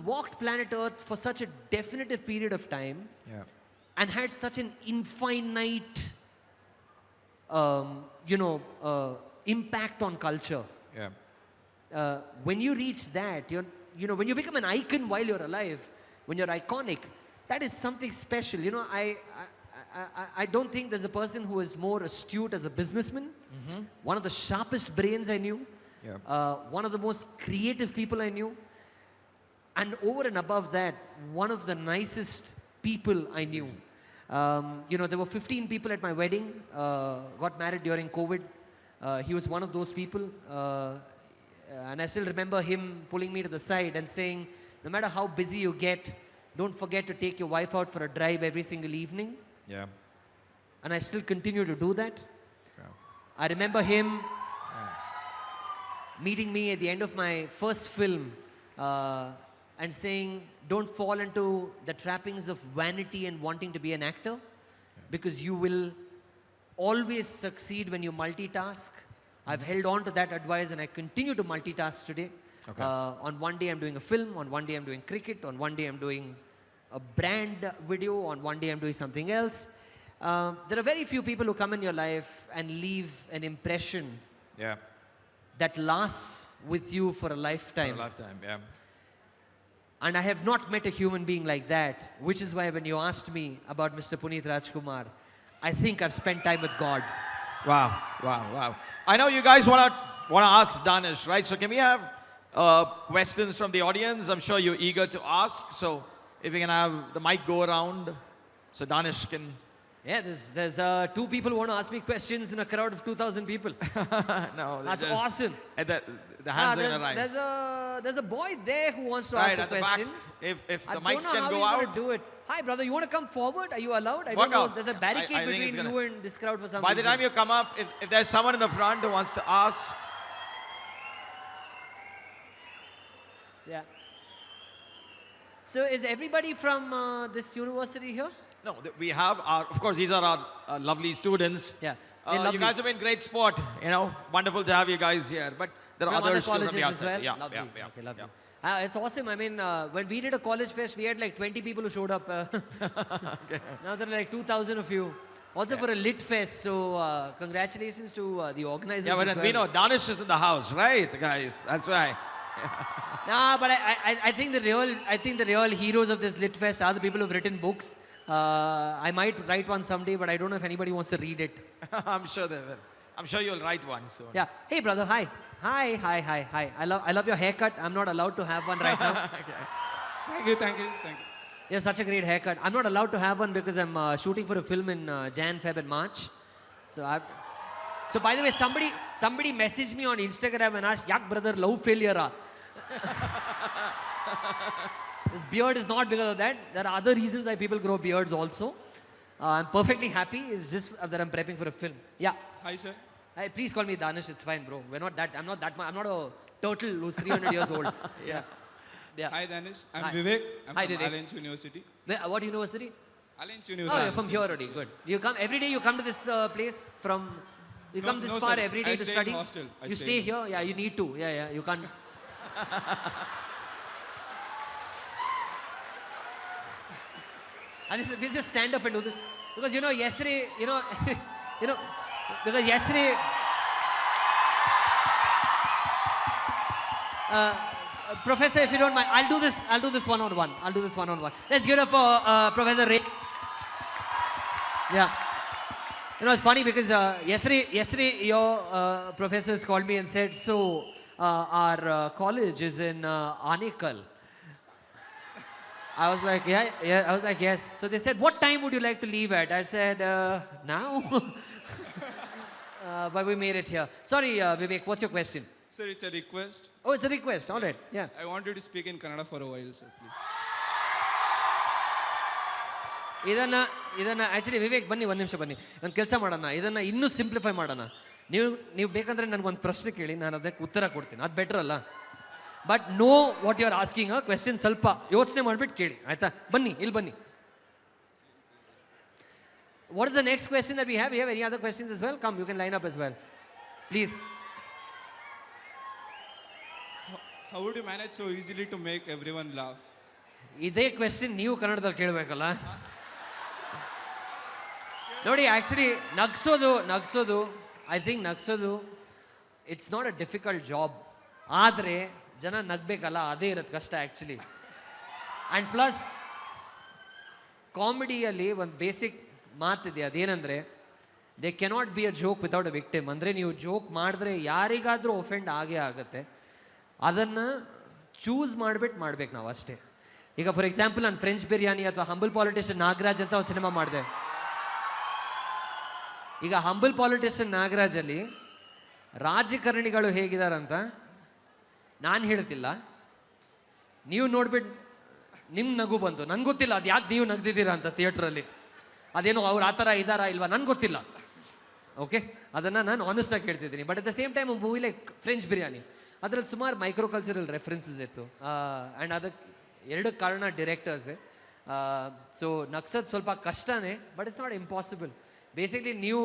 walked planet Earth for such a definitive period of time Yeah. and had such an infinite, impact on culture. Yeah. When you reach that, when you become an icon while you're alive, when you're iconic, that is something special. I don't think there's a person who is more astute as a businessman, one of the sharpest brains I knew, Yeah. one of the most creative people I knew, and over and above that, one of the nicest people I knew. There were 15 people at my wedding, got married during COVID. He was one of those people. And I still remember him pulling me to the side and saying, no matter how busy you get, don't forget to take your wife out for a drive every single evening. Yeah. And I still continue to do that. Yeah. I remember him meeting me at the end of my first film and saying, don't fall into the trappings of vanity and wanting to be an actor, because you will always succeed when you multitask. I've held on to that advice and I continue to multitask today. Okay. On one day I'm doing a film, on one day I'm doing cricket, on one day I'm doing a brand video, on one day I'm doing something else. There are very few people who come in your life and leave an impression Yeah. that lasts with you for a For lifetime. a lifetime. Yeah. And I have not met a human being like that, which is why when you asked me about Mr. Puneet Rajkumar, I think I've spent time with God. Wow. Wow. Wow. I know you guys wanna ask Danish, right? So can we have questions from the audience? I'm sure you're eager to ask. So if we can have the mic go around, so Danish can. Yeah, there's two people who want to ask me questions in a crowd of 2,000 people. No, That's just- awesome. The hands are gonna rise. There's a boy there who wants to Right ask a at the back. question. If I the don't mics know can how go he's out. gonna do it. Hi, brother, you want to come forward? Are you allowed? I Walk don't know. out. There's a I barricade think it's between gonna- you and this crowd for some By the reason. time you come up, if there's someone in the front who wants to ask, Yeah. So is everybody from this university here? no, we have our. Of course, these are our lovely students. Yeah. They're lovely. You guys have been great sport. Wonderful to have you guys here. But there are From other others too from colleges the as outside. well? Yeah, Lovely. yeah, Okay, lovely. yeah. It's awesome. I mean, when we did a college fest, we had like 20 people who showed up. Now there are like 2,000 of you. Also for a lit fest. So congratulations to the organizers Yeah, but as then well. we know Danish is in the house, right, guys? That's right. Nah, but I think the real heroes of this lit fest are the people who've written books. I might write one someday, but I don't know if anybody wants to read it. I'm sure they will. I'm sure you'll write one soon. Yeah. Hey, brother. Hi. Hi. I love your haircut. I'm not allowed to have one right now. Thank you. You have such a great haircut. I'm not allowed to have one because I'm shooting for a film in Jan, Feb, and March. So by the way, somebody messaged me on Instagram and asked, "Yak brother, love failure ah?" This beard is not because of that. There are other reasons why people grow beards also. I'm perfectly happy. It's just that I'm prepping for a film. Yeah. Hi, sir. Hey, please call me Danish. It's fine, bro. I'm not a turtle who's 300 years old. Yeah. Hi, Danish. I'm Hi. Vivek. I'm Hi, from Vivek. Alliance University. What university? Alliance Oh, University. you're from here already. Good. You come every day. You come to this place from. You No, come this no, far sir. every day I to stay in study. hostel. I You stay stay in- here. Yeah, you need to. Yeah. You can't. And we'll just stand up and do this because yesterday, because yesterday. Professor, if you don't mind, I'll do this one-on-one. Let's give it up for Professor Ray. Yeah. It's funny because yesterday your professors called me and said, so our college is in Anekal. I was like, yeah. I was like, yes. So they said, what time would you like to leave at? I said, now. But we made it here. Sorry, Vivek, what's your question? Sir, it's a request. Oh, it's a request. All right. Yeah. I want you to speak in Kannada for a while, sir, please. ಇದನ್ನ actually Vivek ಬನ್ನಿ ಒಂದು ನಿಮಿಷ ಬನ್ನಿ, ಒಂದು ಕೆಲಸ ಮಾಡೋಣ, ಇದನ್ನು ಇನ್ನೂ ಸಿಂಪ್ಲಿಫೈ ಮಾಡೋಣ. ನೀವು ಬೇಕಂದ್ರೆ ನನಗೊಂದು ಪ್ರಶ್ನೆ ಕೇಳಿ, ನಾನು ಅದಕ್ಕೆ ಉತ್ತರ ಕೊಡ್ತೀನಿ, ಅದು ಬೆಟರ್ ಅಲ್ಲ? But no what you are asking, question ಸ್ವಲ್ಪ ಯೋಚನೆ ಮಾಡಿಬಿಟ್ಟು ಕೇಳಿ, ಆಯ್ತಾ? ಬನ್ನಿ, ಇಲ್ಲಿ ಬನ್ನಿ. What is the next question that we have? We have any other questions as well? Come, you can line up as well. Please. How would you manage so easily to make everyone laugh? ಇದೇ question ನೀವು ಕನ್ನಡದಲ್ಲಿ ಕೇಳಬೇಕಲ್ಲ. ನೋಡಿ, actually ನಗ್ಸೋದು I think ನಗ್ಸೋದು it's not a difficult job. ಆದರೆ ಜನ ನಗಬೇಕಲ್ಲ, ಅದೇ ಇರೋದು ಕಷ್ಟ ಆ್ಯಕ್ಚುಲಿ. ಆ್ಯಂಡ್ ಪ್ಲಸ್ ಕಾಮಿಡಿಯಲ್ಲಿ ಒಂದು ಬೇಸಿಕ್ ಮಾತಿದೆ, ಅದೇನೆಂದರೆ they cannot be a joke without a victim. ಅಂದರೆ ನೀವು ಜೋಕ್ ಮಾಡಿದ್ರೆ ಯಾರಿಗಾದರೂ ಒಫೆಂಡ್ ಆಗೇ ಆಗುತ್ತೆ. ಅದನ್ನು ಚೂಸ್ ಮಾಡಿಬಿಟ್ಟು ಮಾಡ್ಬೇಕು ನಾವು ಅಷ್ಟೇ. ಈಗ ಫಾರ್ ಎಕ್ಸಾಂಪಲ್ ನಾನು ಫ್ರೆಂಚ್ ಬಿರಿಯಾನಿ ಅಥವಾ ಹಂಬಲ್ ಪಾಲಿಟಿಷಿಯನ್ ನಾಗರಾಜ್ ಅಂತ ಒಂದು ಸಿನಿಮಾ ಮಾಡಿದೆ. ಈಗ ಹಂಬಲ್ ಪಾಲಿಟಿಷಿಯನ್ ನಾಗರಾಜಲ್ಲಿ ರಾಜಕಾರಣಿಗಳು ಹೇಗಿದಾರಂತ ನಾನು ಹೇಳ್ತಿಲ್ಲ, ನೀವು ನೋಡ್ಬಿಟ್ಟು ನಿಮ್ಮ ನಗು ಬಂತು, ನನಗೆ ಗೊತ್ತಿಲ್ಲ ಅದು ಯಾಕೆ ನೀವು ನಗ್ದಿದ್ದೀರಾ ಅಂತ ಥಿಯೇಟ್ರಲ್ಲಿ. ಅದೇನೋ ಅವ್ರು ಆ ಥರ ಇದ್ದಾರಾ ಇಲ್ವಾ ನನಗೆ ಗೊತ್ತಿಲ್ಲ. ಓಕೆ, ಅದನ್ನು ನಾನು ಆನೆಸ್ಟಾಗಿ ಕೇಳ್ತಿದ್ದೀನಿ. But at the same time movie like French biryani, ಅದರಲ್ಲಿ ಸುಮಾರು ಮೈಕ್ರೋ ಕಲ್ಚರಲ್ ರೆಫರೆನ್ಸಸ್ ಇತ್ತು. ಆ್ಯಂಡ್ ಅದಕ್ಕೆ ಎರಡು ಕಾರಣ ಡಿರೆಕ್ಟರ್ಸೇ. ಸೊ ನಗ್ಸೋದು ಸ್ವಲ್ಪ ಕಷ್ಟನೇ, but it's not impossible. Basically ನೀವು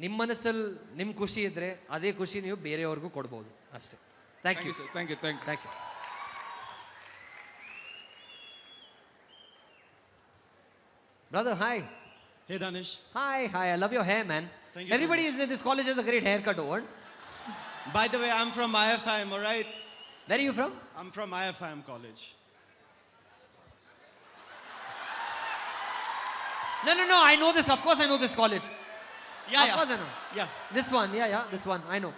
ನಿಮ್ಮ ಮನಸ್ಸಲ್ಲಿ ನಿಮ್ಮ ಖುಷಿ ಇದ್ದರೆ ಅದೇ ಖುಷಿ ನೀವು ಬೇರೆಯವ್ರಿಗೂ ಕೊಡ್ಬೋದು ಅಷ್ಟೇ. Thank you sir. Thank you. Brother, hi. Hey Danish. Hi. I love your hair, man. Thank you. Everybody in this college has a great haircut, over. By the way, I'm from IFIM, alright? Where are you from? I'm from IFIM college. No, I know this. Of course I know this college. Yeah, Of course I know. Yeah. This one, yeah, this one, I know.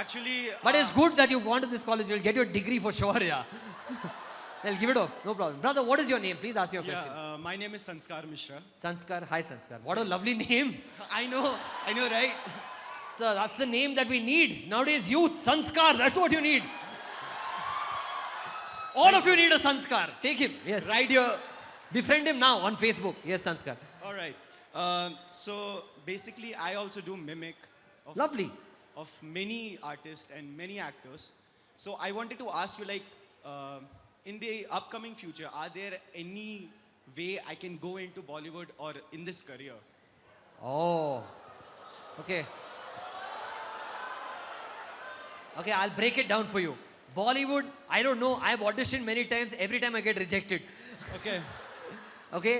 Actually. But it's good that you gone to this college. You'll get your degree for sure, yeah. They'll give it off, no problem. Brother, what is your name? Please ask your question. My name is Sanskar Mishra. Sanskar, hi Sanskar. What a lovely name. I know, right? Sir, that's the name that we need. Nowadays, youth, Sanskar, that's what you need. All of you need a Sanskar. Take him, yes. Right here. Befriend him now on Facebook. Yes, Sanskar. Alright. So basically, I also do mimic Lovely. of many artists and many actors. So I wanted to ask you, like, in the upcoming future, are there any way I can go into Bollywood or in this career? Oh, okay. Okay, I'll break it down for you. Bollywood, I don't know. I've auditioned many times. Every time I get rejected. Okay. Okay.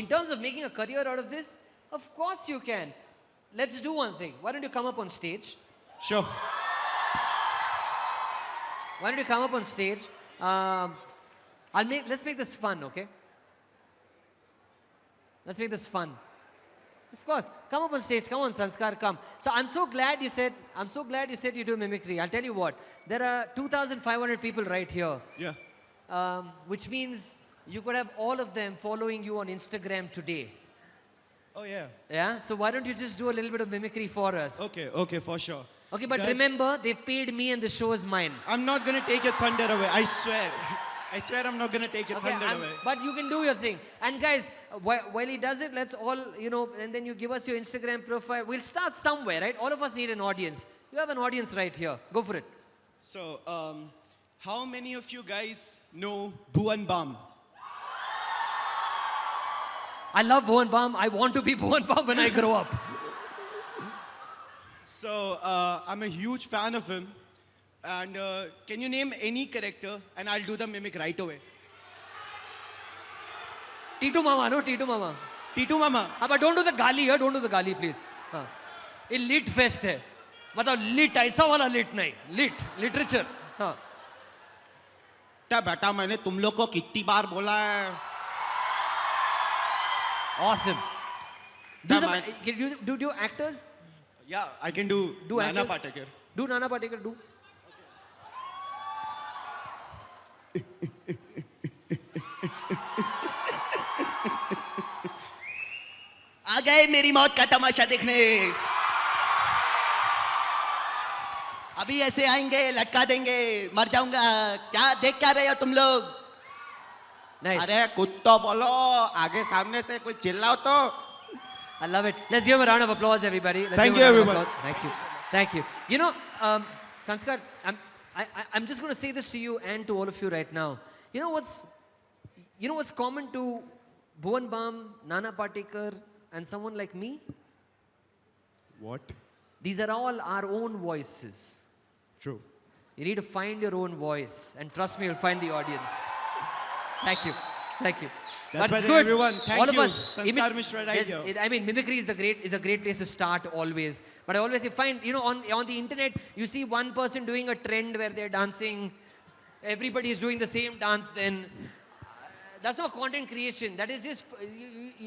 In terms of making a career out of this, of course you can. Let's do one thing. Why don't you come up on stage? Sure. Why don't you come up on stage? Let's make this fun, okay? Let's make this fun. Of course, come up on stage. Come on, Sanskar, come. So I'm so glad you said you do mimicry. I'll tell you what. There are 2,500 people right here. Yeah. Which means you could have all of them following you on Instagram today. Oh yeah. Yeah? So why don't you just do a little bit of mimicry for us? Okay, for sure. Okay, but Guys, remember, they paid me and the show is mine. I'm not gonna take your thunder away. I swear I'm not gonna take your thunder away. But you can do your thing. And guys, while he does it, let's all, and then you give us your Instagram profile. We'll start somewhere, right? All of us need an audience. You have an audience right here. Go for it. So, how many of you guys know Bhuvan Bam? I love Bhuvan Bam. I want to be Bhuvan Bam when I grow up. So, I'm a huge fan of him. And can you name any character and I'll do the mimic right away? Titu Mama, no? Titu Mama. Titu Mama. But don't do the gali here. Don't do the gali, please. ये lit fest है. मतलब lit ऐसा वाला lit नहीं. Literature. हाँ. बेटा मैंने तुम लोग को कितनी बार बोला है? Awesome. Do actors? Yeah, I can do Nana actors? Patekar. Do Nana Patekar, do. आ गए मेरी मौत का तमाशा देखने. अभी ऐसे आएंगे लटका देंगे मर जाऊंगा क्या देख क्या रहे हो तुम लोग Nice. अरे कुछ तो बोलो आगे सामने से कोई चिल्लाओ तो I love it. Let's give him a round of applause, everybody. Let's Thank give him you, a round of everyone. applause. Thank you. Thank you. You know, Sanskar, I'm just going to say this to you and to all of you right now. You know what's common to Bhuvan Bam, Nana Patekar, and someone like me? What? These are all our own voices. True. You need to find your own voice, and trust me, you'll find the audience. Thank you. Thank you. That's But it's better, good. everyone. Thank All of you. us. Sanskar Mishra right yes, here. I mean, mimicry is a great place to start always. But I always say, find, on the internet, you see one person doing a trend where they're dancing, everybody is doing the same dance, then that's not content creation. That is just,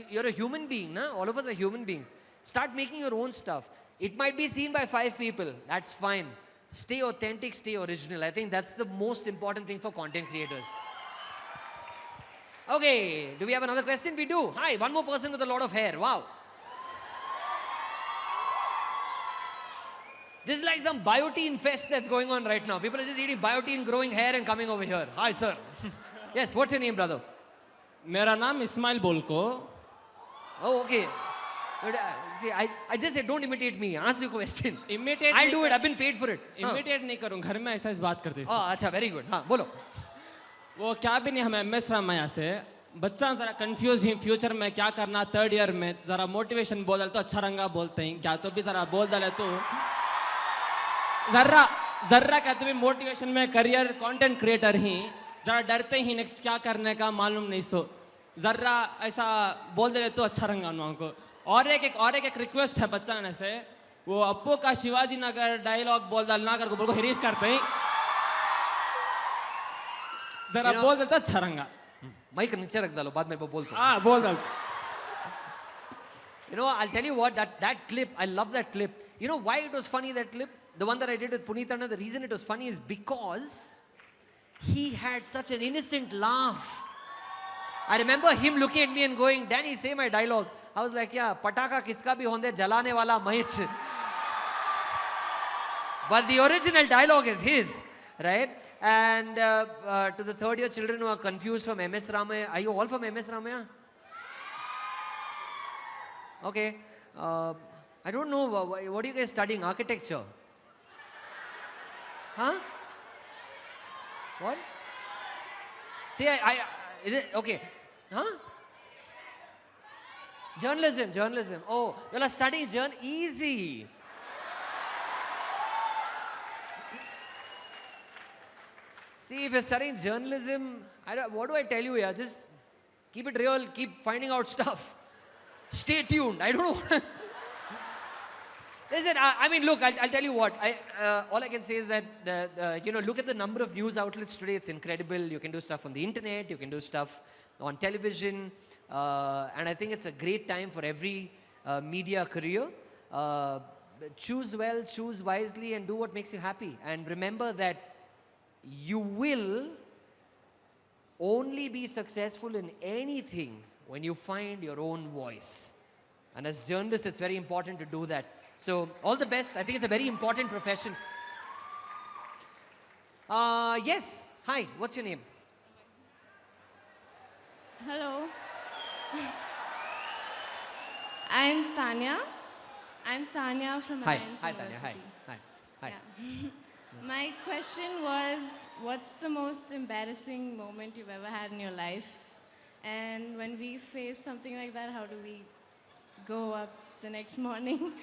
you're a human being, na? All of us are human beings. Start making your own stuff. It might be seen by 5 people. That's fine. Stay authentic, stay original. I think that's the most important thing for content creators. Okay, do we have another question? We do. Hi, one more person with a lot of hair. Wow. This is like some biotin fest that's going on right now. People are just eating biotin, growing hair and coming over here. Hi, sir. Yes, what's your name, brother? मेरा नाम Ismail बोलको Oh, okay. But, see, I just said don't imitate me. Ask your question. Imitate I'll नहीं do it. कर- I've been paid for it. Imitate नहीं करूँ घर में ऐसा इस बात करते Oh, अच्छा, very good. हाँ, बोलो. वो क्या भी नहीं हमें एमएस रामैया से बच्चा जरा कंफ्यूज ही फ्यूचर में क्या करना 3rd ईयर में जरा मोटिवेशन बोल डाल तो अच्छा रंगा बोलते हैं क्या तो भी जरा बोल डाले तो जर्रा जर्रा कहते भी मोटिवेशन में करियर कंटेंट क्रिएटर ही जरा डरते ही नेक्स्ट क्या करने का मालूम नहीं सो जर्रा ऐसा बोल दे तो अच्छा रंगा उन लोगों को और एक रिक्वेस्ट है बच्चा ने से वो अप्पू का शिवाजी नगर डायलॉग बोल डाल ना कर को बोल को हिरीस करते हैं जरा You know- बोल दे तो अच्छा रंगा माइक नीचे रख डालो बाद में वो बोलता हूँ. हाँ बोल डाल You know, I'll tell you what, that clip, I love that clip. You know why it was funny, that clip? The one that I did with Puneet Anna, the reason it was funny is because he had such an innocent laugh. I remember him looking at me and going, Danny, say my dialogue. I was like, yeah, pataka kiska bhi honde, jalane wala maich. But the original dialogue is his, right? And to the 3rd year children who are confused from MS Ramaya, are you all from MS Ramaya? Okay. I don't know. What are you guys studying? Architecture? Huh? What? See, okay. Huh? Journalism. Oh, you are studying journalism. Easy. See, if you're studying journalism, what do I tell you here? Just keep it real, keep finding out stuff. Stay tuned. I don't know. Listen, I mean, look, I'll tell you what. All I can say is that, look at the number of news outlets today. It's incredible. You can do stuff on the internet. You can do stuff on television. And I think it's a great time for every media career. Choose well, choose wisely, and do what makes you happy. And remember that you will only be successful in anything when you find your own voice. And as journalists, it's very important to do that. So, all the best. I think it's a very important profession. Yes. Hi, what's your name? Hello. I'm Tanya. I'm Tanya from Hi. Alliance Hi, Tanya. Hi. University. Hi. Yeah. My question was, what's the most embarrassing moment you've ever had in your life? And when we face something like that, how do we go up the next morning?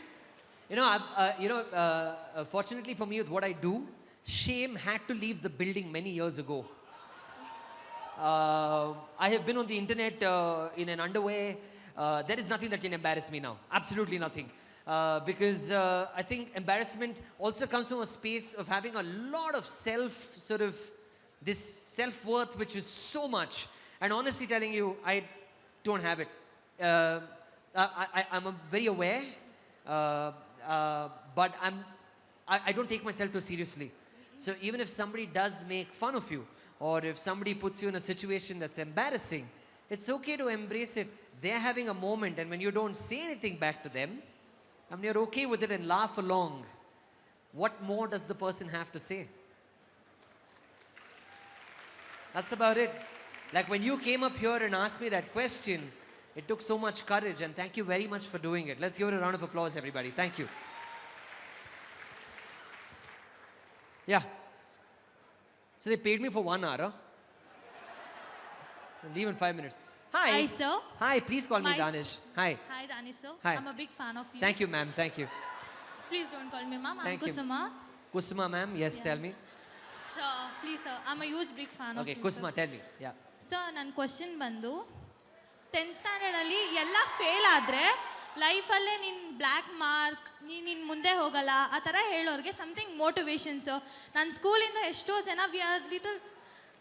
You know, fortunately for me with what I do, shame had to leave the building many years ago. I have been on the internet in an underwear. There is nothing that can embarrass me now. Absolutely nothing. Because I think embarrassment also comes from a space of having a lot of this self-worth, which is so much. And honestly telling you, I don't have it. I'm very aware, but I don't take myself too seriously. So even if somebody does make fun of you, or if somebody puts you in a situation that's embarrassing, it's okay to embrace it. They're having a moment, and when you don't say anything back to them, I mean, you're okay with it and laugh along. what more does the person have to say? That's about it. Like when you came up here and asked me that question, it took so much courage, and thank you very much for doing it. Let's give it a round of applause, everybody. Thank you. Yeah. So they paid me for 1 hour. Huh? I'll leave in 5 minutes. Hi. Hi, sir. Hi, please call me My- Danish. Hi. Hi, Danish, sir. Hi. I'm a big fan of you. Thank you, ma'am. Thank you. Please don't call me ma'am. I'm Thank you. Kusuma. Kusma, ma'am. Yes, tell me. Sir, please, sir. I'm a huge big fan Okay, of you. Kusma, tell me. Yeah. Sir ನನ್ನ question ಬಂದು 10th ಸ್ಟ್ಯಾಂಡರ್ಡಲ್ಲಿ ಎಲ್ಲ fail ಆದರೆ ಲೈಫಲ್ಲೇ ನಿನ್ನ black mark ನೀನು ಮುಂದೆ ಹೋಗಲ್ಲ ಆ ಥರ ಹೇಳೋರಿಗೆ ಸಮಥಿಂಗ್ ಮೋಟಿವೇಶನ್ಸು ನನ್ನ ಸ್ಕೂಲಿಂದ ಎಷ್ಟೋ ಜನ ವಿ ಆರ್ ಲಿಟಲ್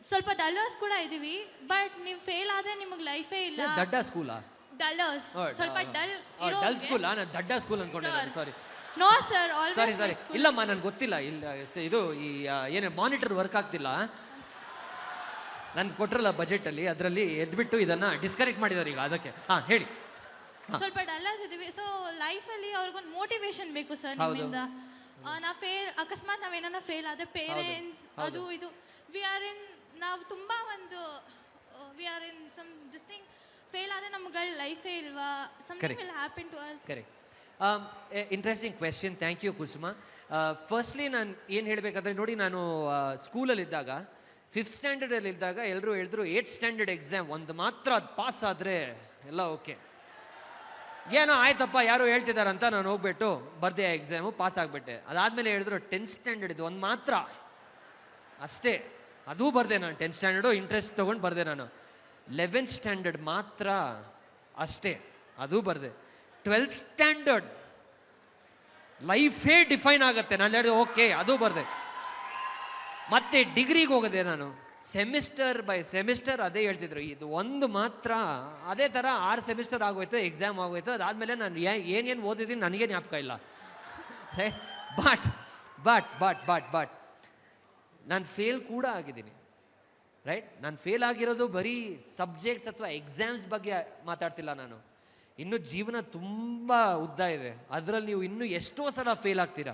ಸ್ವಲ್ಪ ಡಲ್ಲರ್ಸ್ ಕೂಡ ಇದ್ದೀವಿ ಬಟ್ ನೀವು ಫೇಲ್ ಆದರೆ ನಿಮಗೆ ಲೈಫೇ ಇಲ್ಲ ದಡ್ಡ ಸ್ಕೂಲಾ? ಡಲ್ಲರ್ಸ್ ಸ್ವಲ್ಪ ಡಲ್ ಡಲ್ ಸ್ಕೂಲ್ ನಾನು ದಡ್ಡ ಸ್ಕೂಲ್ ಅನ್ಕೊಂಡೆ ಸಾರಿ ನೋ ಸರ್ ಸಾರಿ ಸಾರಿ ಆಲ್ವೇಸ್ ಇಲ್ಲಮ್ಮ ನನಗೆ ಗೊತ್ತಿಲ್ಲ ಇಲ್ಲ ಇದು ಈ ಏನು ಮಾನಿಟರ್ ವರ್ಕ್ ಆಗ್ತಿಲ್ಲ ನಾನು ಕೊಟ್ರಲ್ಲ ಬಜೆಟಲ್ಲಿ ಅದರಲ್ಲಿ ಎದ್ಬಿಟ್ಟು ಇದನ್ನ ಡಿಸ್ಕನೆಕ್ಟ್ ಮಾಡಿದ್ದಾರೆ ಈಗ ಅದಕ್ಕೆ ಹಾಂ ಹೇಳಿ ಸ್ವಲ್ಪ ಡಲ್ಲರ್ಸ್ ಇದೀವಿ ಸೊ ಲೈಫಲ್ಲಿ ಅವ್ರಿಗೊಂದು ಮೋಟಿವೇಶನ್ ಬೇಕು ಸರ್ ಹೌದು. ನಿಮ್ಮಿಂದ ನಾ ಫೇಲ್ ಅಕಸ್ಮಾತ್ ನಾವೇನ ಫೇಲ್ ಆದರೆ ಪೇರೆಂಟ್ಸ್ ಹೌದು. ಅದು ಇದು ವಿ ಆರ್ ಇನ್ ನಾವು ತುಂಬ ಒಂದು we are in some this thing fail ಆದರೆ ನಮ್ಗಳ ಲೈಫೇ ಇಲ್ವಾ something Correct. Will happen to us correct interesting question thank you Kusuma firstly ನಾನು ಏನು ಹೇಳಬೇಕಾದ್ರೆ ನೋಡಿ ನಾನು ಸ್ಕೂಲಲ್ಲಿದ್ದಾಗ 5th ಸ್ಟ್ಯಾಂಡರ್ಡಲ್ಲಿ ಇದ್ದಾಗ ಎಲ್ಲರೂ ಹೇಳಿದ್ರು 8th ಸ್ಟ್ಯಾಂಡರ್ಡ್ ಎಕ್ಸಾಮ್ ಒಂದು ಮಾತ್ರ ಅದು ಪಾಸ್ ಆದರೆ ಎಲ್ಲ ಓಕೆ ಏನೋ ಆಯ್ತಪ್ಪ ಯಾರೋ ಹೇಳ್ತಿದಾರಂತ ನಾನು ಹೋಗ್ಬಿಟ್ಟು ಬರ್ದೆ ಎಕ್ಸಾಮು ಪಾಸ್ ಆಗಿಬಿಟ್ಟೆ ಅದಾದಮೇಲೆ ಹೇಳಿದ್ರು 10th ಸ್ಟ್ಯಾಂಡರ್ಡ್ ಇದು ಒಂದು ಮಾತ್ರ ಅಷ್ಟೇ ಅದೂ ಬರ್ದೆ ನಾನು 10th ಸ್ಟ್ಯಾಂಡರ್ಡು ಇಂಟ್ರೆಸ್ಟ್ ತೊಗೊಂಡು ಬರ್ದೆ ನಾನು 11th ಸ್ಟ್ಯಾಂಡರ್ಡ್ ಮಾತ್ರ ಅಷ್ಟೇ ಅದೂ ಬರ್ದೆ 12th ಸ್ಟ್ಯಾಂಡರ್ಡ್ ಲೈಫೇ ಡಿಫೈನ್ ಆಗುತ್ತೆ ನಾನು ಹೇಳಿದೆ ಓಕೆ ಅದು ಬರ್ದೆ ಮತ್ತೆ ಡಿಗ್ರಿಗೆ ಹೋಗದೆ ನಾನು ಸೆಮಿಸ್ಟರ್ ಬೈ ಸೆಮಿಸ್ಟರ್ ಅದೇ ಹೇಳ್ತಿದ್ರು ಇದು ಒಂದು ಮಾತ್ರ ಅದೇ ಥರ 6 ಸೆಮಿಸ್ಟರ್ ಆಗೋಯ್ತು ಎಕ್ಸಾಮ್ ಆಗೋಯ್ತು ಅದಾದಮೇಲೆ ನಾನು ಏನೇನು ಓದಿದ್ದೀನಿ ನನಗೆ ಜ್ಞಾಪಕ ಇಲ್ಲ but but but but but ನಾನು ಫೇಲ್ ಕೂಡ ಆಗಿದ್ದೀನಿ ರೈಟ್ ನಾನು ಫೇಲ್ ಆಗಿರೋದು ಬರೀ ಸಬ್ಜೆಕ್ಟ್ಸ್ ಅಥವಾ ಎಕ್ಸಾಮ್ಸ್ ಬಗ್ಗೆ ಮಾತಾಡ್ತಿಲ್ಲ ನಾನು ಇನ್ನೂ ಜೀವನ ತುಂಬ ಉದ್ದ ಇದೆ ಅದರಲ್ಲಿ ನೀವು ಇನ್ನೂ ಎಷ್ಟೋ ಸಲ ಫೇಲ್ ಆಗ್ತೀರಾ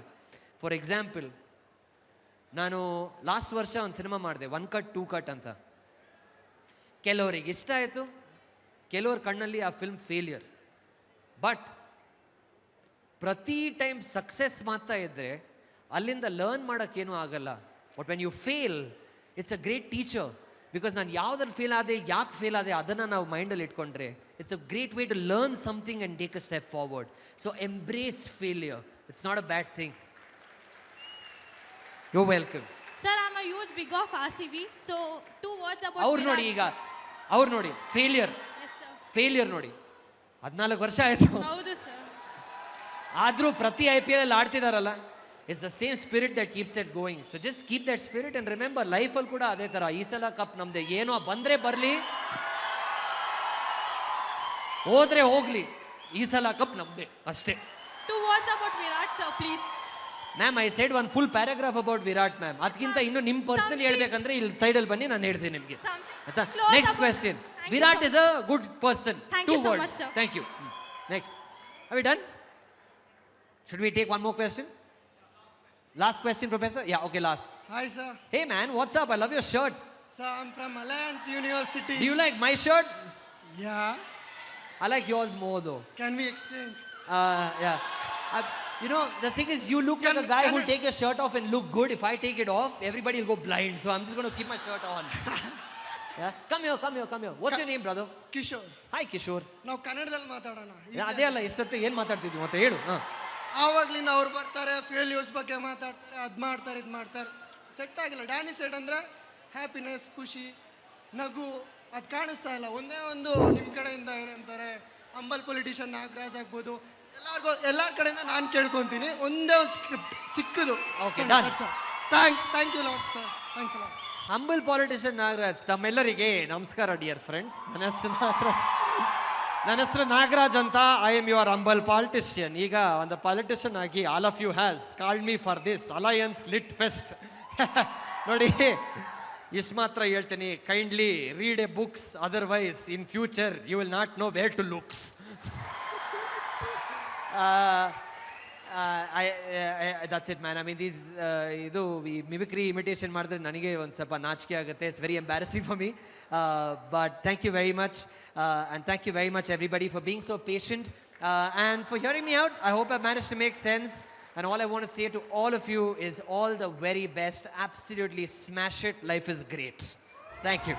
ಫಾರ್ ಎಕ್ಸಾಂಪಲ್ ನಾನು ಲಾಸ್ಟ್ ವರ್ಷ ಒಂದು ಸಿನಿಮಾ ಮಾಡಿದೆ 1 ಕಟ್ 2 ಕಟ್ ಅಂತ ಕೆಲವರಿಗೆ ಇಷ್ಟ ಆಯಿತು ಕೆಲವ್ರ ಕಣ್ಣಲ್ಲಿ ಆ ಫಿಲ್ಮ್ ಫೇಲಿಯರ್ ಬಟ್ ಪ್ರತಿ ಟೈಮ್ ಸಕ್ಸಸ್ ಮಾಡ್ತಾ ಇದ್ದರೆ ಅಲ್ಲಿಂದ ಲರ್ನ್ ಮಾಡೋಕ್ಕೇನೂ ಆಗಲ್ಲ but when you fail it's a great teacher because ನಾನು ಯಾವುದ್ರಲ್ಲಿ ಫೇಲ್ ಆದೆ ಯಾಕೆ ಫೇಲ್ ಆದೆ ಅದನ್ನು ನಾವು ಮೈಂಡಲ್ಲಿ ಇಟ್ಕೊಂಡ್ರೆ it's a great way to learn something and take a step forward so embrace failure it's not a bad thing you welcome sir I am a huge big of RCB so 2 words about ಅವ್ರು ನೋಡಿ ಈಗ ಅವ್ರು ನೋಡಿ failure yes sir failure ನೋಡಿ 14 ವರ್ಷ ಆಯಿತು ಹೌದು sir ಆದರೂ ಪ್ರತಿ IPL ಅಲ್ಲಿ ಆಡ್ತಿದಾರಲ್ಲ it's the same spirit that keeps that going so just keep that spirit and remember ಲೈಫಲ್ಲಿ ಕೂಡ ಅದೇ ಥರ ಈ ಸಲ ಕಪ್ ನಮ್ಮದೇ ಏನೋ ಬಂದರೆ ಬರಲಿ ಹೋದ್ರೆ ಹೋಗಲಿ ಈ ಸಲ ಕಪ್ ನಮ್ಮದೇ ಅಷ್ಟೇ 2 words about Virat sir please ma'am I said 1 full paragraph about Virat ma'am ಅದಕ್ಕಿಂತ ಇನ್ನು ನಿಮ್ಮ ಪರ್ಸನಲ್ ಹೇಳ್ಬೇಕಂದ್ರೆ ಇಲ್ಲಿ ಸೈಡಲ್ಲಿ ಬನ್ನಿ ನಾನು ಹೇಳ್ತೀನಿ ನಿಮಗೆ ಆಯ್ತಾ next question Virat is a good person Thank 2 you so much, words sir. Thank you next are we done should we take 1 more question last question professor yeah okay last Hi, sir. hey man what's up I love your shirt Sir, I'm from Alliance University. do you like my shirt Yeah. I like yours more though Can we exchange? yeah you know the thing is you look like a guy who will take your shirt off and look good if I take it off everybody will go blind so I'm just going to keep my shirt on yeah come here what's your name brother Kishore. hi Kishore ನಾವು ಕನ್ನಡದಲ್ಲಿ ಮಾತಾಡೋಣ ಅದೇ ಅಲ್ಲ ಇಷ್ಟೊತ್ತು ಏನು ಮಾತಾಡ್ತಿದ್ವಿ ಮತ್ತೆ ಹೇಳು ಹಾಂ ಆವಾಗ್ಲಿಂದ ಅವ್ರು ಬರ್ತಾರೆ ಫೇಲ್ಯೂರ್ಸ್ ಬಗ್ಗೆ ಮಾತಾಡ್ತಾರೆ ಅದು ಮಾಡ್ತಾರೆ ಇದು ಮಾಡ್ತಾರೆ ಸೆಟ್ ಆಗಿಲ್ಲ ಡ್ಯಾನಿಶ್ ಸೈಟ್ ಅಂದರೆ ಹ್ಯಾಪಿನೆಸ್ ಖುಷಿ ನಗು ಅದು ಕಾಣಿಸ್ತಾ ಇಲ್ಲ ಒಂದೇ ಒಂದು ನಿಮ್ಮ ಕಡೆಯಿಂದ ಏನಂತಾರೆ ಅಂಬಲ್ ಪೊಲಿಟಿಷಿಯನ್ ನಾಗರಾಜ್ ಆಗ್ಬೋದು ಎಲ್ಲರ ಕಡೆಯಿಂದ ನಾನು ಕೇಳ್ಕೊತೀನಿ ಒಂದೇ ಒಂದು ಸ್ಕ್ರಿಪ್ಟ್ ಚಿಕ್ಕದು Okay, done. Thank you lot sir thanks ಅಲ್ಲ ಹಂಬಲ್ ಪಾಲಿಟಿಷಿಯನ್ ನಾಗರಾಜ್ ತಮ್ಮೆಲ್ಲರಿಗೆ ನಮಸ್ಕಾರ ಡಿಯರ್ ಫ್ರೆಂಡ್ಸ್ ನನ್ನ ಹೆಸರು ನಾಗರಾಜ್ ಅಂತ I am your humble politician ಈಗ ಒಂದು ಪಾಲಿಟಿಷಿಯನ್ ಆಗಿ all of you has called me for this alliance lit fest ನೋಡಿ ಇಷ್ಟು ಮಾತ್ರ ಹೇಳ್ತೀನಿ kindly read a books otherwise in future you will not know where to looks that's it, man. I mean, these ಇದು ಈ mimicry imitation ಮಾಡಿದ್ರೆ ನನಗೆ ಒಂದು ಸ್ವಲ್ಪ ನಾಚಿಕೆ ಆಗುತ್ತೆ. It's very embarrassing for me. But thank you very much. And thank you very much, everybody, for being so patient. And for hearing me out. I hope I managed to make sense. And all I want to say to all of you is all the very best. Absolutely smash it. Life is great. Thank you.